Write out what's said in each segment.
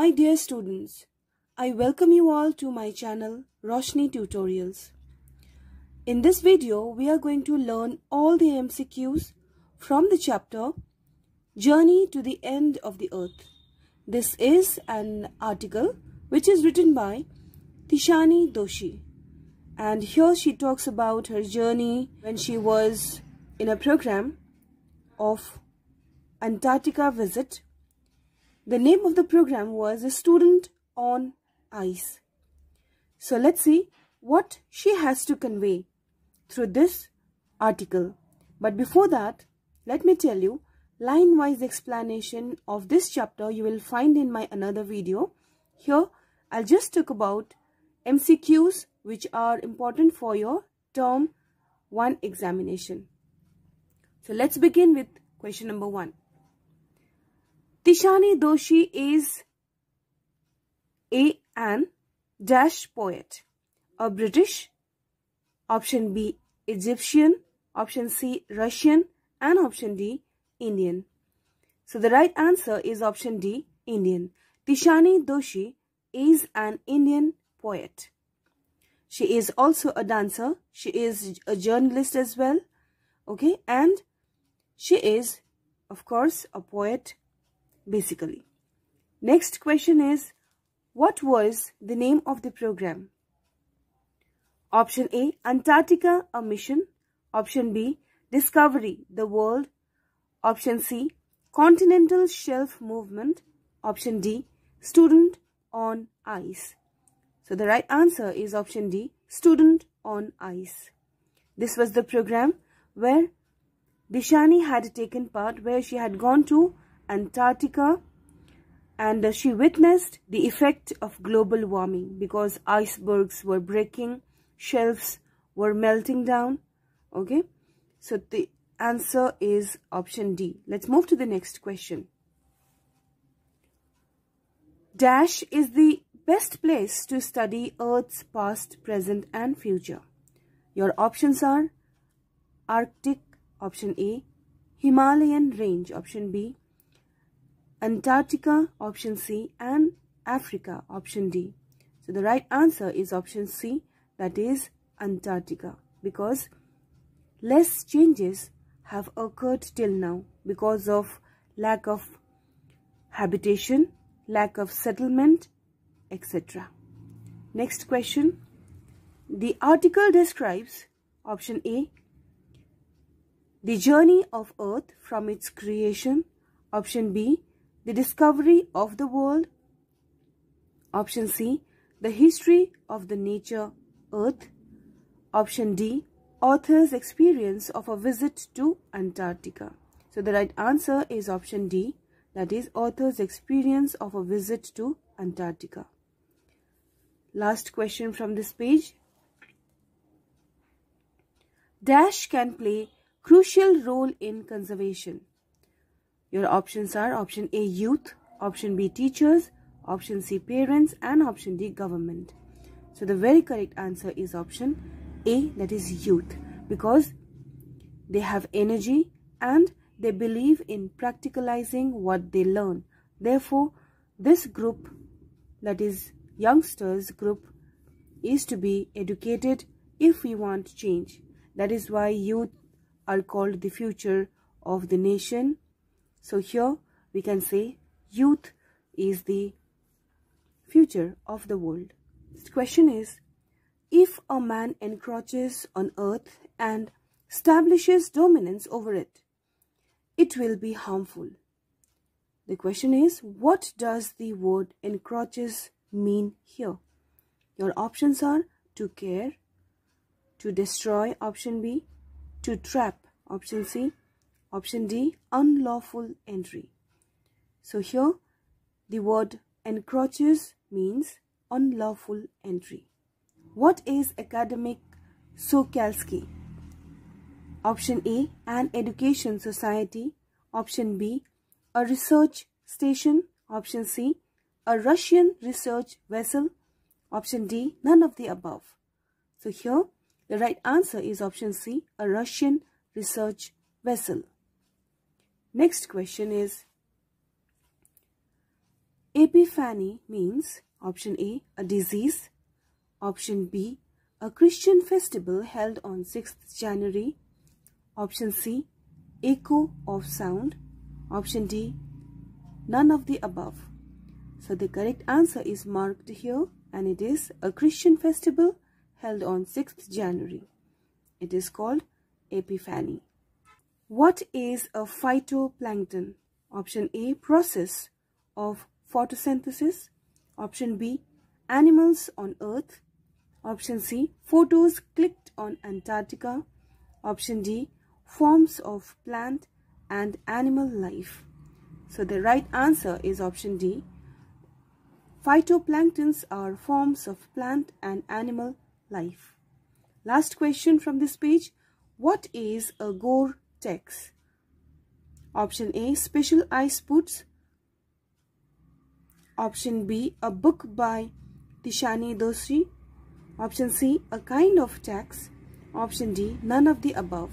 My dear students, I welcome you all to my channel Roshni Tutorials. In this video, we are going to learn all the MCQs from the chapter Journey to the End of the Earth. This is an article which is written by Tishani Doshi, and here she talks about her journey when she was in a program of Antarctica visit. The name of the program was A Student on Ice. So let's see what she has to convey through this article. But before that, let me tell you, line-wise explanation of this chapter you will find in my another video. Here, I'll just talk about MCQs which are important for your term 1 examination. So let's begin with question number 1. Tishani Doshi is an dash poet. A British, option B Egyptian, option C Russian, and option D Indian. So the right answer is option D Indian. Tishani Doshi is an Indian poet. She is also a dancer. She is a journalist as well. Okay, and she is, of course, a poet basically. Next question is, what was the name of the program? Option A, Antarctica, a mission. Option B, Discovery, the world. Option C, Continental Shelf Movement. Option D, Student on Ice. So the right answer is option D, Student on Ice. This was the program where Tishani had taken part, where she had gone to Antarctica, and she witnessed the effect of global warming because icebergs were breaking, shelves were melting down. Okay, so the answer is option D. Let's move to the next question. Dash is the best place to study Earth's past, present and future. Your options are Arctic, option A, Himalayan range, option B, Antarctica, option C, and Africa, option D. So the right answer is option C, that is Antarctica, because less changes have occurred till now because of lack of habitation, lack of settlement, etc. Next question. The article describes, option A, the journey of Earth from its creation. Option B, the discovery of the world. Option C, the history of the nature Earth. Option D, author's experience of a visit to Antarctica. So the right answer is option D, that is author's experience of a visit to Antarctica. Last question from this page. Dash can play crucial role in conservation. Your options are option A, youth, option B, teachers, option C, parents, and option D, government. So the very correct answer is option A, that is youth, because they have energy and they believe in practicalizing what they learn. Therefore, this group, that is youngsters group, is to be educated if we want change. That is why youth are called the future of the nation. So here we can say youth is the future of the world. The question is, if a man encroaches on Earth and establishes dominance over it, it will be harmful. The question is, what does the word encroaches mean here? Your options are to care, to destroy, option B, to trap, option C, option D, unlawful entry. So here the word encroaches means unlawful entry. What is academic Sokalski? Option A, an education society. Option B, a research station. Option C, a Russian research vessel. Option D, none of the above. So here the right answer is option C, a Russian research vessel. Next question is, Epiphany means option A, a disease, option B, a Christian festival held on 6th January, option C, echo of sound, option D, none of the above. So the correct answer is marked here, and it is a Christian festival held on 6th January. It is called Epiphany. What is a phytoplankton? Option A, process of photosynthesis. Option B, animals on Earth. Option C, photos clicked on Antarctica. Option D, forms of plant and animal life. So the right answer is option D. Phytoplanktons are forms of plant and animal life. Last question from this page. What is a Gore-Tex? Option A, special ice boots. Option B, a book by Doshi. Option C, a kind of tax. Option D, none of the above.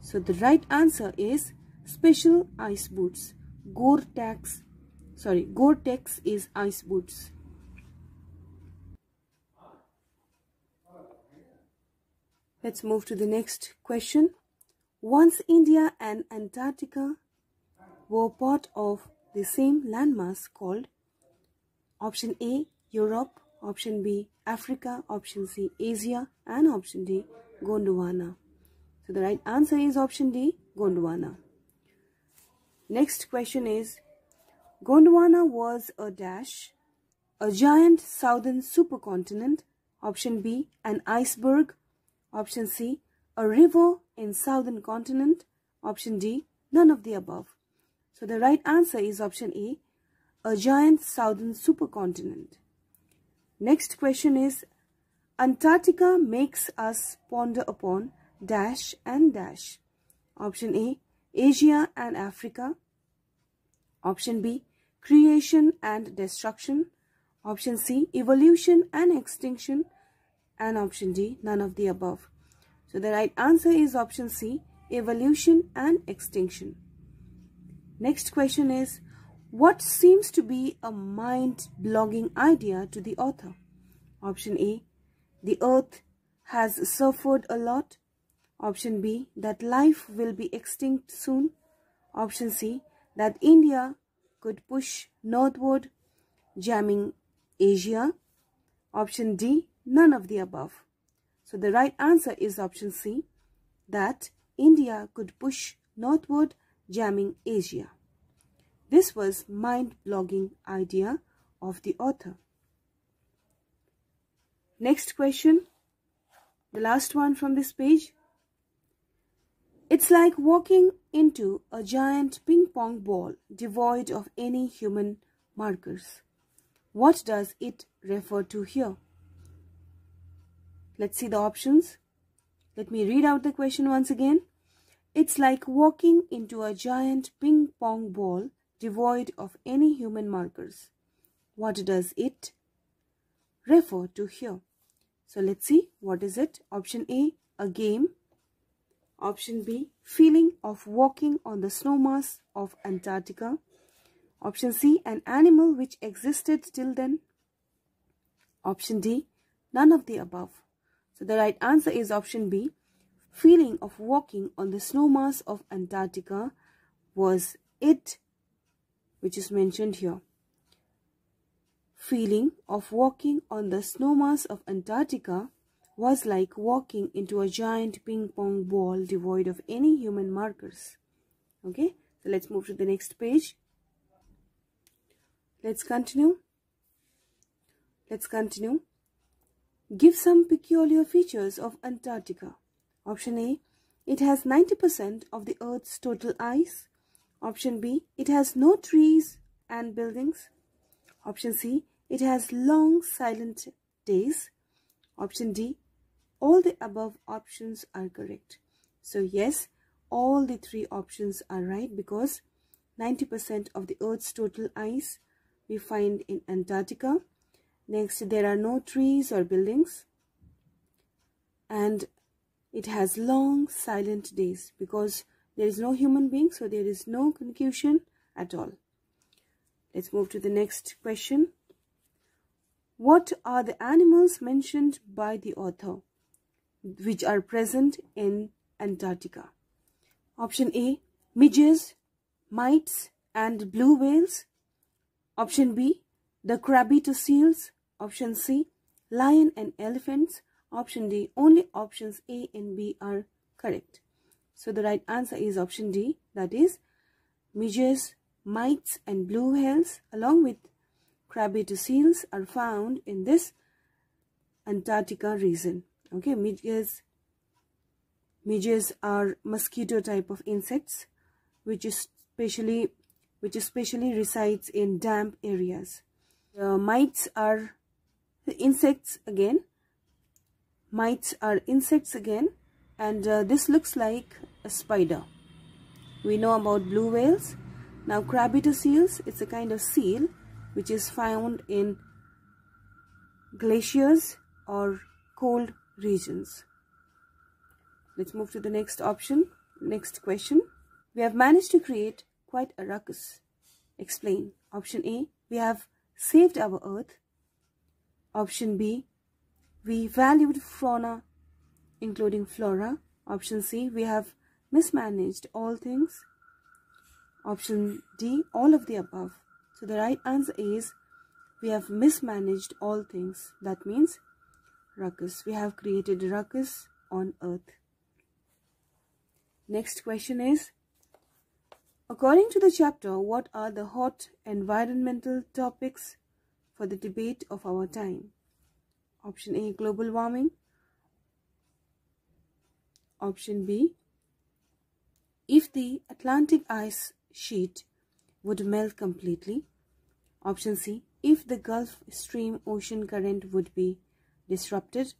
So the right answer is special ice boots. Gore-Tex is ice boots. Let's move to the next question. Once India and Antarctica were part of the same landmass called option A, Europe, option B, Africa, option C, Asia, and option D, Gondwana. So the right answer is option D, Gondwana. Next question is, Gondwana was a dash, a giant southern supercontinent, option B, an iceberg, option C, a river in southern continent, option D, none of the above. So the right answer is option A, giant southern supercontinent. Next question is, Antarctica makes us ponder upon dash and dash. Option A, Asia and Africa. Option B, creation and destruction. Option C, evolution and extinction. And option D, none of the above. So the right answer is option C, evolution and extinction. Next question is, what seems to be a mind-blogging idea to the author? Option A, the earth has suffered a lot. Option B, that life will be extinct soon. Option C, that India could push northward, jamming Asia. Option D, none of the above. So the right answer is option C, that India could push northward, jamming Asia. This was mind-blogging idea of the author. Next question, the last one from this page. It's like walking into a giant ping-pong ball devoid of any human markers. What does it refer to here? Let's see the options. Let me read out the question once again. It's like walking into a giant ping-pong ball devoid of any human markers. What does it refer to here? So let's see, what is it? Option A game. Option B, feeling of walking on the snowmass of Antarctica. Option C, an animal which existed till then. Option D, none of the above. So the right answer is option B, feeling of walking on the snowmass of Antarctica was it, which is mentioned here. Feeling of walking on the snowmass of Antarctica was like walking into a giant ping-pong ball devoid of any human markers. Okay, so let's move to the next page. Let's continue. Give some peculiar features of Antarctica. Option A, it has 90% of the Earth's total ice. Option B, it has no trees and buildings. Option C, it has long silent days. Option D, all the above options are correct. So yes, all the three options are right because 90% of the Earth's total ice we find in Antarctica. Next, there are no trees or buildings. And it has long silent days because there is no human being, so there is no confusion at all. Let's move to the next question. What are the animals mentioned by the author which are present in Antarctica? Option A, midges, mites and blue whales. Option B, the Crabeater seals. Option C, lion and elephants. Option D, only options A and B are correct. So the right answer is option D, that is midges, mites and blue whales along with Crabeater seals are found in this Antarctica region. Okay, midges are mosquito type of insects which especially resides in damp areas. Mites are insects again. And this looks like a spider. We know about blue whales. Now Crabeater seals, it's a kind of seal which is found in glaciers or cold regions. Let's move to the next question. We have managed to create quite a ruckus. Explain. Option A, we have saved our earth. Option B, we valued fauna including flora. Option C, we have mismanaged all things. Option D, all of the above. So the right answer is we have mismanaged all things. That means ruckus. We have created ruckus on earth. Next question is, according to the chapter, what are the hot environmental topics for the debate of our time? Option A, global warming. Option B, if the Atlantic ice sheet would melt completely. Option C, if the Gulf Stream ocean current would be disrupted.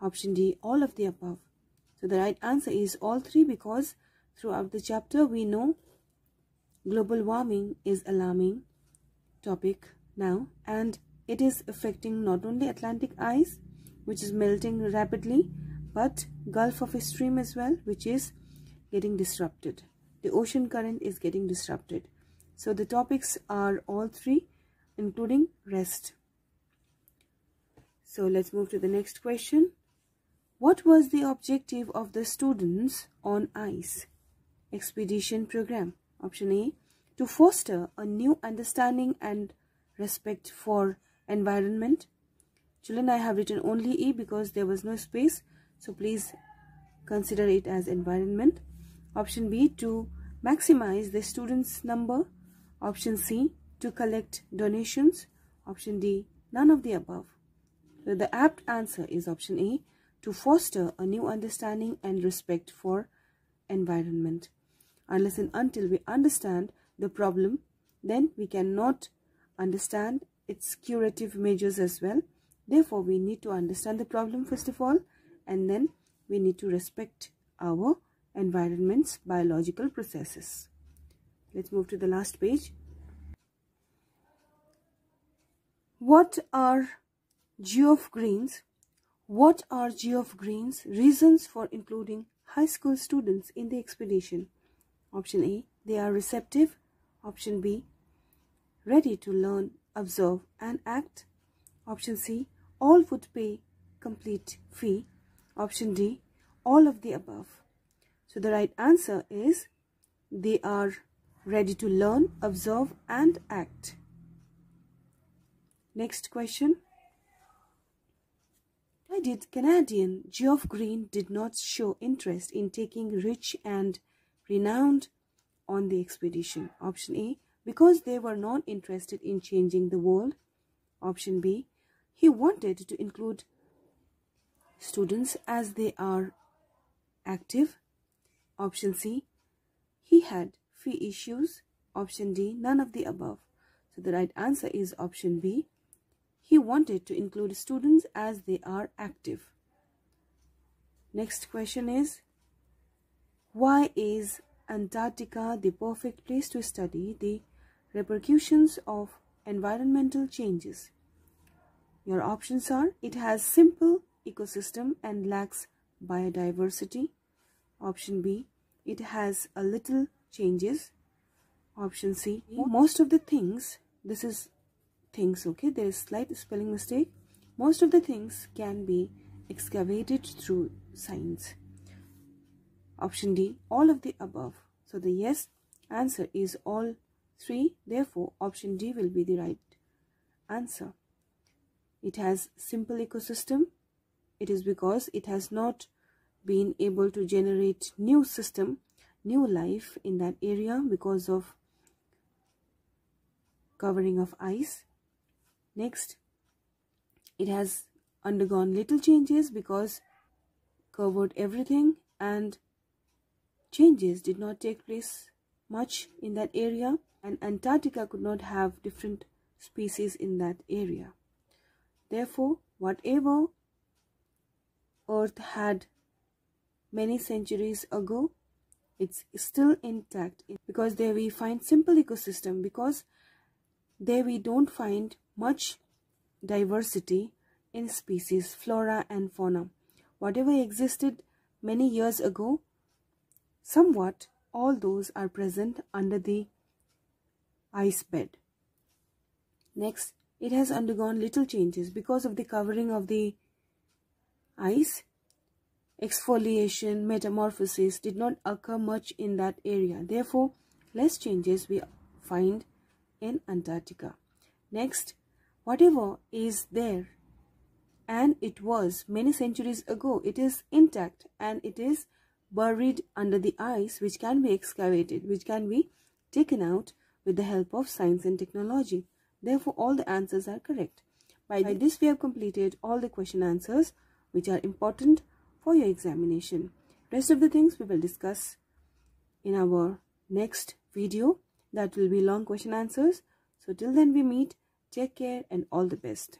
Option D, all of the above. So the right answer is all three, because throughout the chapter we know global warming is alarming topic now, and it is affecting not only Atlantic ice which is melting rapidly, but Gulf of Stream as well, which is getting disrupted. The ocean current is getting disrupted. So the topics are all three, including rest. So let's move to the next question. What was the objective of the students on ice expedition program? Option A, to foster a new understanding and respect for environment. Children, I have written only E because there was no space, so please consider it as environment. Option B, to maximize the students' number. Option C, to collect donations. Option D, none of the above. So the apt answer is option A, to foster a new understanding and respect for environment. Unless and until we understand the problem, then we cannot understand its curative measures as well. Therefore, we need to understand the problem first of all, and then we need to respect our environment's biological processes. Let's move to the last page. What are Geoff Green's reasons for including high school students in the expedition? Option A, they are receptive. Option B, ready to learn, observe and act. Option C, all would pay complete fee. Option D, all of the above. So the right answer is they are ready to learn, observe and act. Next question. Why did Canadian Geoff Green did not show interest in taking rich and renowned on the expedition? Option A, because they were not interested in changing the world. Option B, he wanted to include students as they are active. Option C, he had fee issues. Option D, none of the above. So the right answer is option B, he wanted to include students as they are active. Next question is, why is Antarctica the perfect place to study the repercussions of environmental changes? Your options are, it has simple ecosystem and lacks biodiversity. Option B, it has a little changes. Option C, most of the things this is things, okay, there is slight spelling mistake. Most of the things can be excavated through science. Option D, all of the above. So the yes answer is all three. Therefore, option D will be the right answer. It has simple ecosystem. It is because it has not been able to generate new system, new life in that area because of covering of ice. Next, it has undergone little changes because covered everything, and changes did not take place much in that area, and Antarctica could not have different species in that area. Therefore, whatever Earth had many centuries ago, it's still intact, because there we find simple ecosystem, because there we don't find much diversity in species, flora and fauna. Whatever existed many years ago, somewhat all those are present under the ice bed. Next, it has undergone little changes because of the covering of the ice. Exfoliation, metamorphosis did not occur much in that area. Therefore, less changes we find in Antarctica. Next, whatever is there and it was many centuries ago, it is intact and it is buried under the ice, which can be excavated, which can be taken out with the help of science and technology. Therefore, all the answers are correct. By this, we have completed all the question answers which are important for your examination. Rest of the things we will discuss in our next video. That will be long question answers. So till then we meet. Take care and all the best.